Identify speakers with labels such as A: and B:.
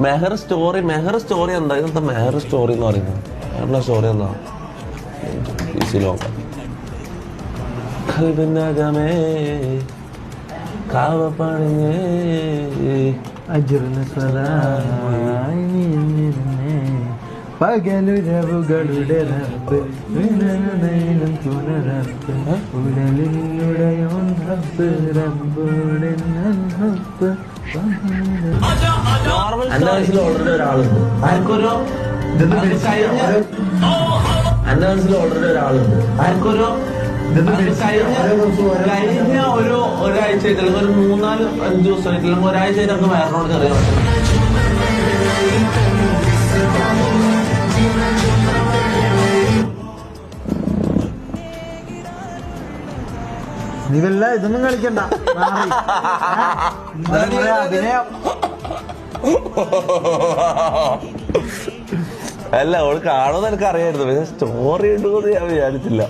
A: മെഹർ story എന്താ ഇതെന്താ മെഹർ story എന്ന് പറയുന്നത്? മെഹറിന്റെ സ്റ്റോറി എന്താ? നോക്കാം. കൽബിനകമേ കാവ പണിഞ്ഞേ
B: പകലുരവുകളുടെ റബ്ബ് തുണറബ്ബ് ഉടലിനുടയോൻ റബ്ബ് റബ്ബുടെ റബ്ബ്.
A: എന്റെ മനസ്സിൽ ഓൾറെഡി ഒരാളുണ്ട്. ആർക്കൊരു എന്റെ മനസ്സിൽ ഓൾറെഡി ഒരാളുണ്ട്. ആർക്കൊരു കഴിഞ്ഞ ഒരാഴ്ചയായിട്ട് അല്ലെങ്കിൽ ഒരു 4-5 ദിവസമായിട്ട് അല്ലെങ്കിൽ ഒരാഴ്ചയായിട്ട് നമുക്ക് വേറെനോട് ചെറിയ
B: നീ വല്ല ഇതൊന്നും കളിക്കണ്ട. അഭിനയം
A: അല്ല, അവള് കാണുമെന്ന് എനിക്ക് അറിയായിരുന്നു. പക്ഷെ സ്റ്റോറി ഉണ്ടെന്ന് ഞാൻ വിചാരിച്ചില്ല.